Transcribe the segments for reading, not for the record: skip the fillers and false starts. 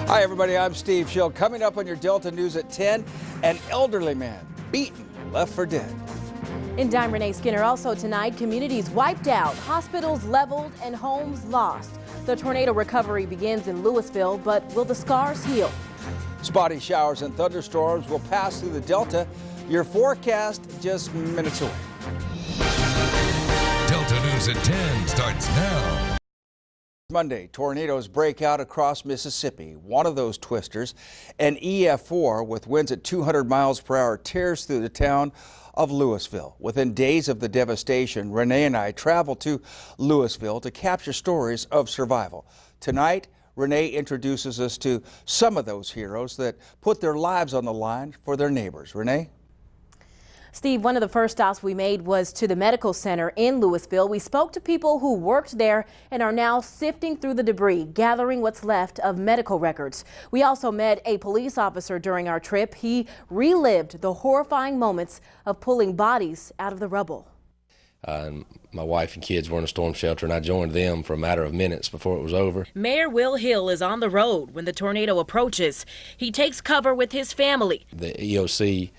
Hi everybody, I'm Steve Schill. Coming up on your Delta News at 10, an elderly man beaten, left for dead. In Dime Renae Skinner, also tonight, communities wiped out, hospitals leveled, and homes lost. The tornado recovery begins in Louisville, but will the scars heal? Spotty showers and thunderstorms will pass through the Delta. Your forecast just minutes away. Delta News at 10 starts now. Monday, tornadoes break out across Mississippi. One of those twisters, an EF4 with winds at 200 miles per hour, tears through the town of Louisville. Within days of the devastation, Renae and I traveled to Louisville to capture stories of survival. Tonight, Renae introduces us to some of those heroes that put their lives on the line for their neighbors. Renae? Steve, one of the first stops we made was to the medical center in Louisville. We spoke to people who worked there and are now sifting through the debris, gathering what's left of medical records. We also met a police officer during our trip. He relived the horrifying moments of pulling bodies out of the rubble. My wife and kids were in a storm shelter, and I joined them for a matter of minutes before it was over. Mayor Will Hill is on the road when the tornado approaches. He takes cover with his family. The EOC,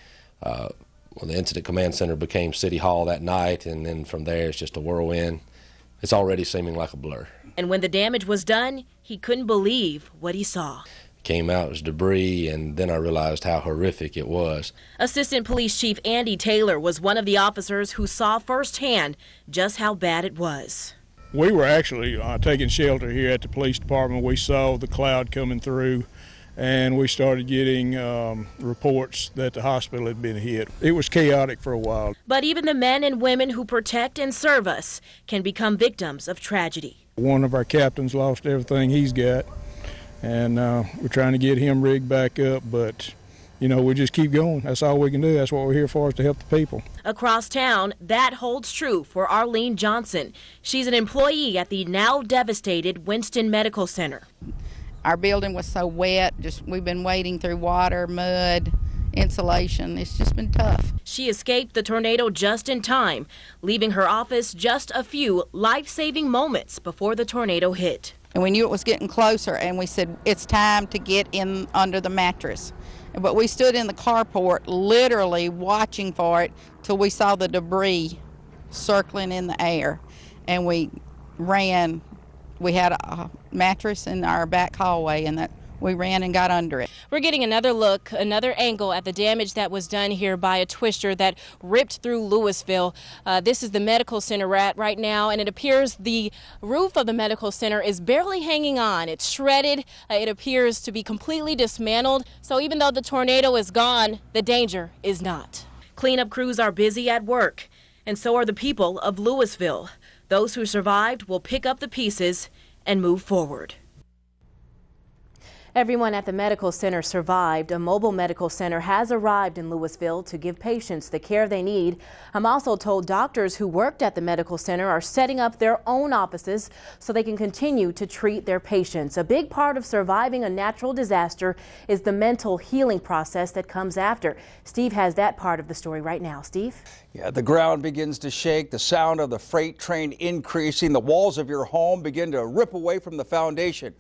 the Incident Command Center became City Hall that night, and then from there it's just a whirlwind. It's already seeming like a blur. And when the damage was done, he couldn't believe what he saw. Came out as debris, and then I realized how horrific it was. Assistant Police Chief Andy Taylor was one of the officers who saw firsthand just how bad it was. We were actually taking shelter here at the police department. We saw the cloud coming through, and we started getting reports that the hospital had been hit. It was chaotic for a while. But even the men and women who protect and serve us can become victims of tragedy. One of our captains lost everything he's got, and we're trying to get him rigged back up, but you know, we just keep going. That's all we can do. That's what we're here for, is to help the people. Across town, that holds true for Arlene Johnson. She's an employee at the now devastated Winston Medical Center. Our building was so wet, we've been wading through water, mud, insulation. It's just been tough. She escaped the tornado just in time, leaving her office just a few life-saving moments before the tornado hit. And we knew it was getting closer, and we said, it's time to get in under the mattress. But we stood in the carport literally watching for it till we saw the debris circling in the air, and we ran. We had a mattress in our back hallway, and we ran and got under it. We're getting another look, another angle at the damage that was done here by a twister that ripped through Louisville. This is the medical center we're at right now, and it appears the roof of the medical center is barely hanging on. It's shredded. It appears to be completely dismantled. So even though the tornado is gone, the danger is not. Cleanup crews are busy at work, and so are the people of Louisville. Those who survived will pick up the pieces and move forward. Everyone at the medical center survived. A mobile medical center has arrived in Louisville to give patients the care they need. I'm also told doctors who worked at the medical center are setting up their own offices so they can continue to treat their patients. A big part of surviving a natural disaster is the mental healing process that comes after. Steve has that part of the story right now. Steve? Yeah, the ground begins to shake, the sound of the freight train increasing, the walls of your home begin to rip away from the foundation.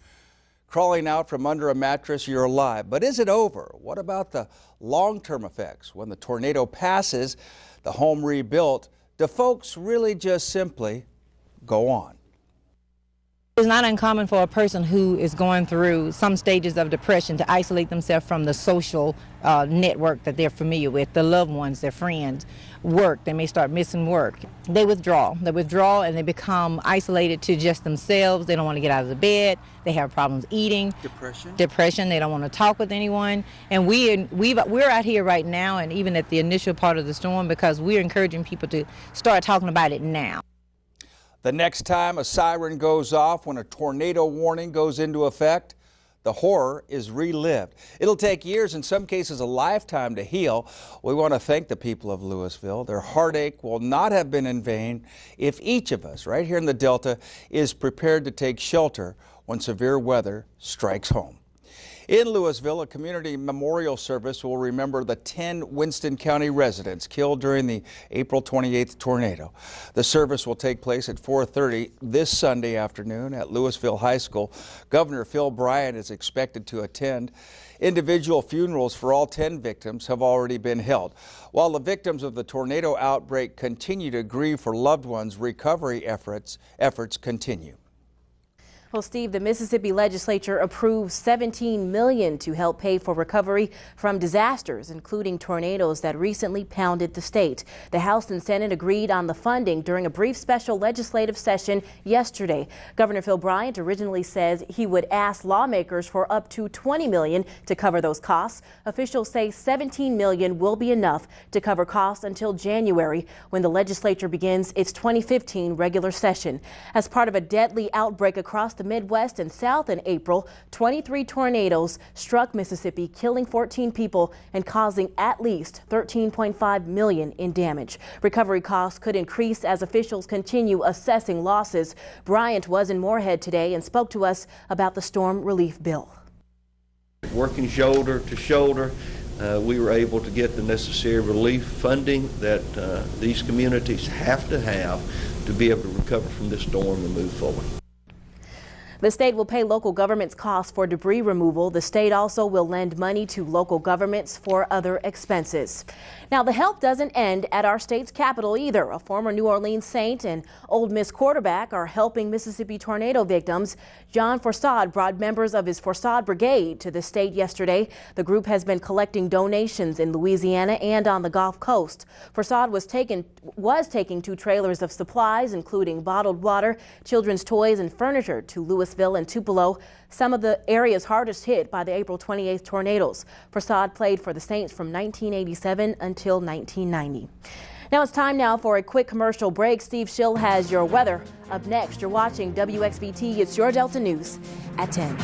Crawling out from under a mattress, you're alive. But is it over? What about the long-term effects? When the tornado passes, the home rebuilt, do folks really just simply go on? It's not uncommon for a person who is going through some stages of depression to isolate themselves from the social network that they're familiar with, the loved ones, their friends, work. They may start missing work. They withdraw and they become isolated to just themselves. They don't want to get out of the bed. They have problems eating. Depression. They don't want to talk with anyone. And we're out here right now, and even at the initial part of the storm, because we're encouraging people to start talking about it now. The next time a siren goes off when a tornado warning goes into effect, the horror is relived. It'll take years, in some cases a lifetime, to heal. We want to thank the people of Louisville. Their heartache will not have been in vain if each of us right here in the Delta is prepared to take shelter when severe weather strikes home. In Louisville, a community memorial service will remember the 10 Winston County residents killed during the April 28th tornado. The service will take place at 4:30 this Sunday afternoon at Louisville High School. Governor Phil Bryant is expected to attend. Individual funerals for all 10 victims have already been held. While the victims of the tornado outbreak continue to grieve for loved ones, recovery efforts continue. Well, Steve, the Mississippi legislature approved $17 million to help pay for recovery from disasters, including tornadoes that recently pounded the state. The House and Senate agreed on the funding during a brief special legislative session yesterday. Governor Phil Bryant originally says he would ask lawmakers for up to $20 million to cover those costs. Officials say $17 million will be enough to cover costs until January, when the legislature begins its 2015 regular session. As part of a deadly outbreak across the Midwest and South in April, 23 tornadoes struck Mississippi, killing 14 people and causing at least $13.5 million in damage. Recovery costs could increase as officials continue assessing losses. Bryant was in Moorhead today and spoke to us about the storm relief bill. Working shoulder to shoulder, we were able to get the necessary relief funding that these communities have to be able to recover from this storm and move forward. The state will pay local governments costs for debris removal. The state also will lend money to local governments for other expenses. Now, the help doesn't end at our state's capital either. A former New Orleans Saint and Ole Miss quarterback are helping Mississippi tornado victims. John Forsad brought members of his Forsad Brigade to the state yesterday. The group has been collecting donations in Louisiana and on the Gulf Coast. Forsad was taking 2 trailers of supplies, including bottled water, children's toys, and furniture to Louisville and Tupelo, some of the areas hardest hit by the April 28th tornadoes. Forsad played for the Saints from 1987 until 1990. Now it's time now for a quick commercial break. Steve Schill has your weather. Up next, you're watching WXVT. It's your Delta News at 10.